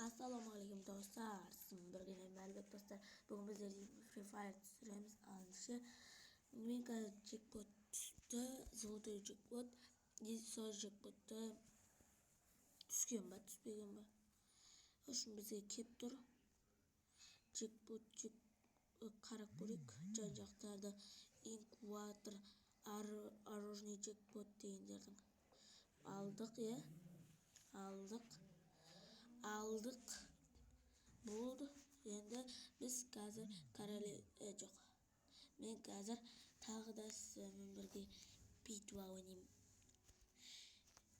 Assalomualaikum do'stlar. Sizlar bilan albatta do'stlar. Bugun biz Free Fire süremiz alınışı. Mega jackpot'da złoty jackpot, 700 jackpot'da түскен ба, түспеген ба. Ошын бизге кеп тур. Jackpot карап көрөйүк. Жан-жактарда инкубатор, оружный jackpot дегендердин алдык, алдык болду. Endi biz қазір жоқ. Мен қазір тағы да сізбен бірге битва ойнаймын.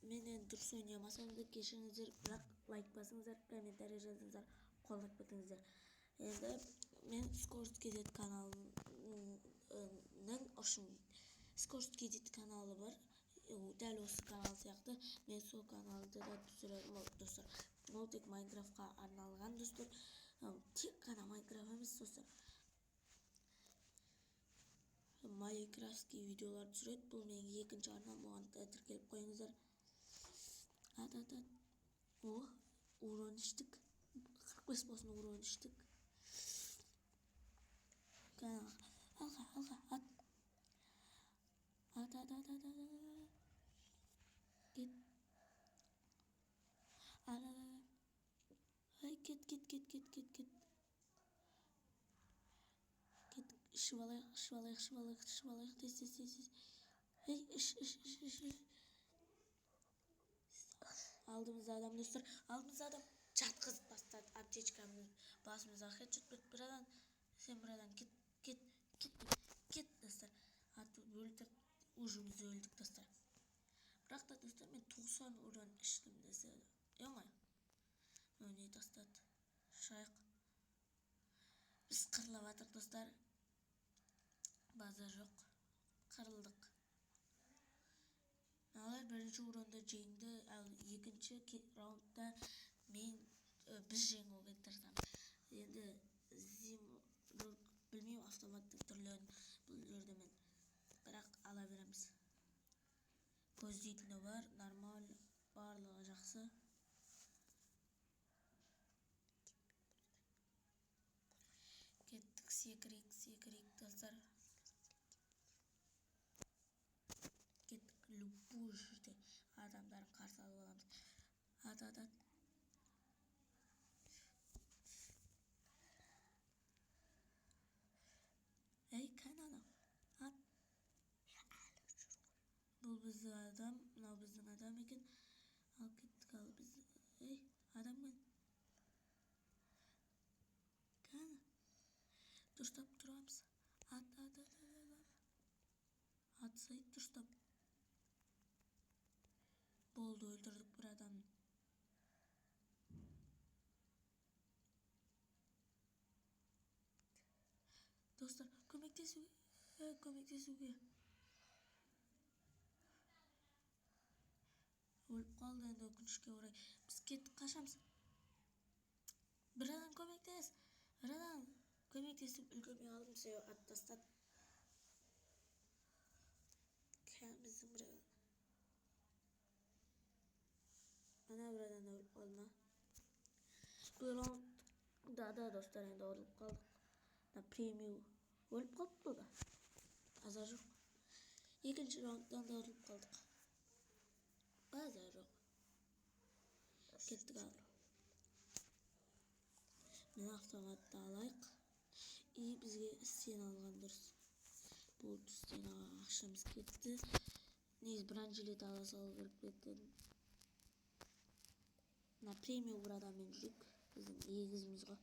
Мен енді дұрыс ойнамасам да кешіріңіздер, бірақ лайк басыңыздар, комментарий жазыңыздар, қолдап кетіңіздер. Енді мен Скорость Кедет каналының Скорость Кедет каналы бар. Дәл осы канал сияқты мен сол каналды да түсіремін достар. Ол тек Майнкрафтқа арналған достар. Тек қана Майнкрафт емес достар. Майнкрафтский видеолар түсіреді. Бұл менің екінші арнам, оған тіркеліп қойыңыздар. О, урон іштік. 45 болсын урон іштік. Алға, ат. Кет. Ай, кет. Ішіп алайық. Тез. Ай, іш. Алдымызда адам достар. Жатқызып бастады. Аптечкамды басымызға хедшот беріп бирадан. Сен бирадан кет достар. Атып өлдік. Ужымыз өлдік достар. Бірақ та достар, мен 90 урон іштім десе. Ема. Өне тастады. Шайық. Біз қырылып атыр достар. База жоқ. Қырылдық. Алар бірінші уронда жеңді, ал екінші раундта біз жеңуге тырысамыз. Енді білмеймін автоматтық түрлерін, бұл жерде мен бірақ ала береміз. Көздейтіні бар, нормаль, барлығы жақсы. Кеттік, секірейік достар. Кеттік, любой жерде адамдарын қарсы алып аламыз. Ат. Эй, қайнана? Ат. Бұл біздің адам, мынау біздің адам екен. Ал кеттік, ал біз. Эй, адам мен. Қайна? Дұрыстап тұрамыз. Ат. Атсайып дұрыстап. Болды, өлтірдік бір адамды. Достар, көмектесуге. Өліп қалды енді өкінішке орай. Біз кеттік, қашамыз. Бір адам көмектесіп үлгермей қалдым, сеу ат тастады. Біздің бір адам. Ана бір адам өліп қалды ма? Бұл раундда достар, енді өліп қалдық. Премиум өліп қалды да. База жоқ. Екінші раундтан да өліп қалдық. База жоқ. Кеттік ал. Мен автоматты алайық. И бізге стен алған дұрыс. Болды, стен ақшамыз кетті. Негіз бронежилет ала салу керек беттен. Премиум бір адаммен жүрек. Біздің егізіміз ғой.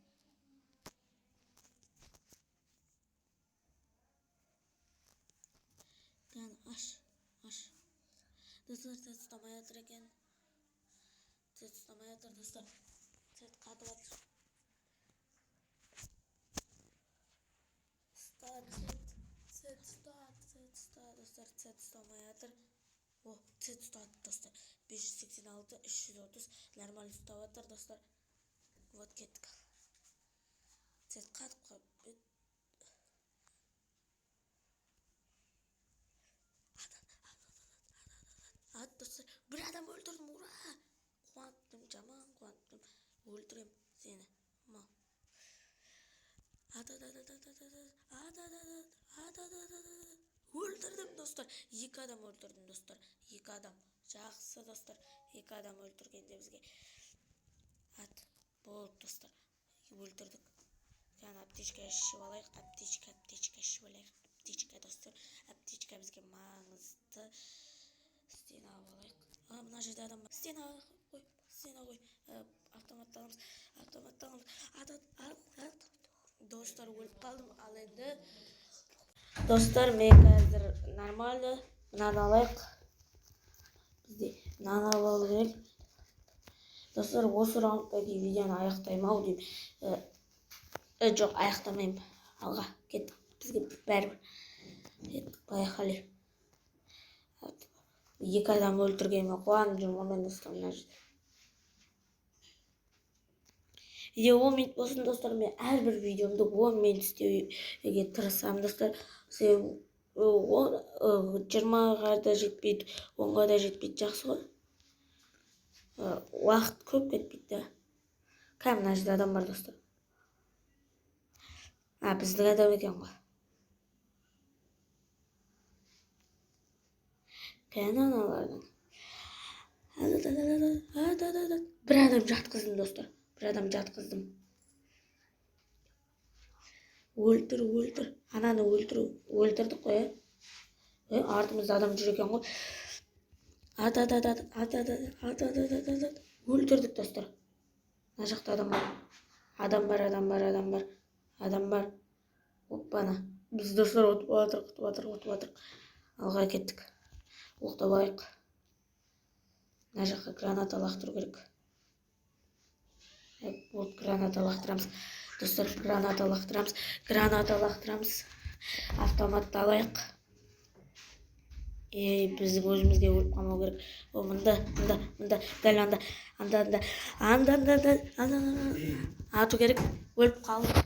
Кән, аш. Достар, тет ұстамай атыр екен. Достар. Тет қатып атыр. Тет достар, тет ұстамай атыр. О, тет ұстады достар. 586, 330. Нормально ұстап атыр достар. Вот кеттік. Тет қатып бет. Ат достар, бір адам өлтірдім, ура! Қуанттым, жаман қуанттым. Өлтірем сені. Мал. Өлтірдім достар. 2 адам өлтірдім достар. 2 адам. Жақсы достар. 2 адам өлтіргенде бізге. Болды достар. Өлтірдік. Жаңа аптечка ішіп алайық. Аптечка ішіп алайық. Аптечка достар. Аптечка бізге маңызды. Стена алайық. Мына жерде адам бар. Стена қой. Автоматталамыз. Достар, өліп қалдым. Ал енді достар, мен қазір нормально. Мынаны алайық. Бізде мынаны алу керек. Достар, осы раундтағы видеоны аяқтаймын-ау деймін. Жоқ, аяқтамаймын. Алға кеттік. Бізге бәрібір. Кеттік, поехали. 2 адам өлтіргеніме қуанып жүрмін мен достар мына жерде. Видео 10 минут болсын достар, мен әрбір видеомды 10 минут істеуге тырысамын достар. 20-ға да жетпейді, 10-ға да жетпейді, жақсы ғой. Уақыт көп кетпейді. Кәм мына жерде адам бар достар. Біздің адам екен ғой. Кән аналардың. Бір адам жатқыздым достар. Өлтір. Ананы өлтірдік қой. Артымызда адам жүр екен ғой. Өлтірдік достар. Мына жақта адам бар. Оппана. Біз достар ұтып жатырық. Алға кеттік. Оқтап алайық. Мына жаққа граната лақтыру керек. Граната лақтырамыз. Достар, граната лақтырамыз. Автоматты алайық. Біздің өзімізге өліп қалмау керек. Мында. Дәл анда. Ату керек. Өліп қалдық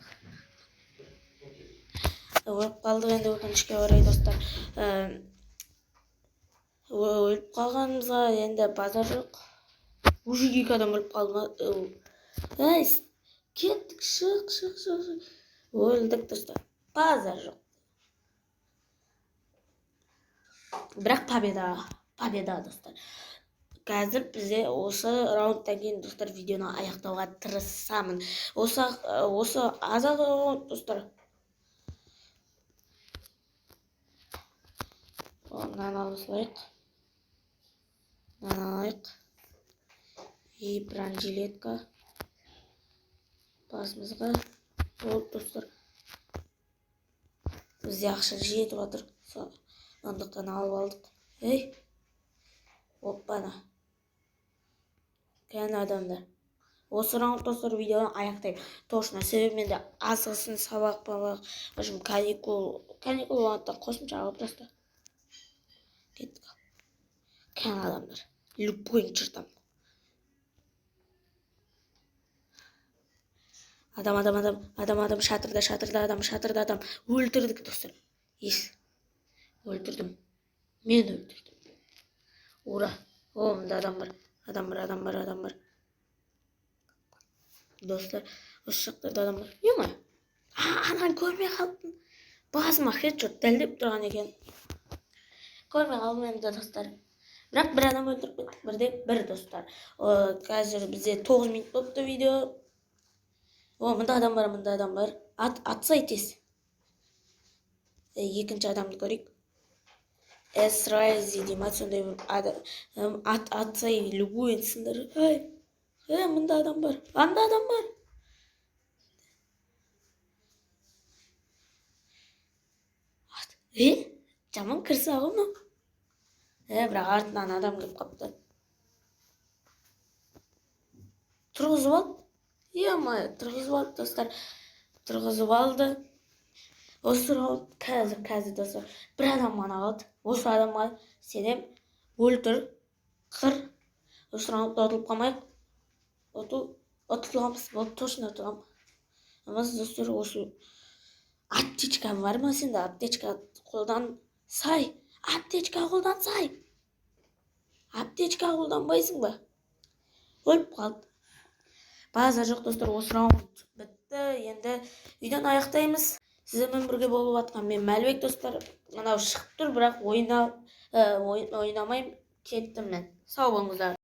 енді өкінішке орай достар. Өліп қалғанымызға енді базар жоқ. Уже 2 адам өліп қалды ма? Кеттік, шық. Өлдік достар. Базар жоқ. Бірақ победа достар. Қазір бізде осы раундтан кейін достар видеоны аяқтауға тырысамын. Осы азақ раунд достар. Мынаны алайық. Бронежилетка. Басымызға. Болды достар. Бізде ақша жетіп жатыр. Сондықтан алып алдық. Оппана. Кән адамдар. Осы раунд достар видеоны аяқтаймын. Точно себебі менде асығысын сабақ бабақ. Өшім каникул уақыттан қосымша алып достар. Кеттік. Кән адамдар. Любойын жыртам. Адам. Шатырда адам. Өлтірдік достар. Өлтірдім. Мен өлтірдім. Ура. Мында адам бар. Достар, осы жақтарда адам бар. Ема. Ананы көрмей қалдым. Басыма хедшот дәлдеп тұрған екен. Көрмей қалдым енді достар. Бірақ бір адам өлтіріп кеттік. Бір достар. Қазір бізде 9 минут болыпты видео. Мында адам бар. Атсай тез. Екінші адамды көрейік. Эсрайзи деймін. Сондай бір атсай любойын сындыр. Мында адам бар. Анда адам бар. Жаман кірсе ағымы. Бірақ артынан адам кеп қапты. Тұрғызып алды. Достар. Тұрғызып алды. Осы раунд қазір достар. Бір адам ғана қалды. Осы адамға сенем. Өлтір. Қыр. Осы раундта ұтылып қалмайық. Ұтыламыз. Точно ұтылам. Амаз достар, осы аптечка бар ма сенде? Аптечка қолдан сай. Аптечка қолданбайсың ба? Өліп қалды. база жоқ достар, осы раунд бітті. Енді үйден аяқтаймыз. Сіздермен бірге болып жатқан мен Мәлібек достар. Мынау шығып тұр, бірақ ойнамаймын, кеттім мен. Сау болыңыздар.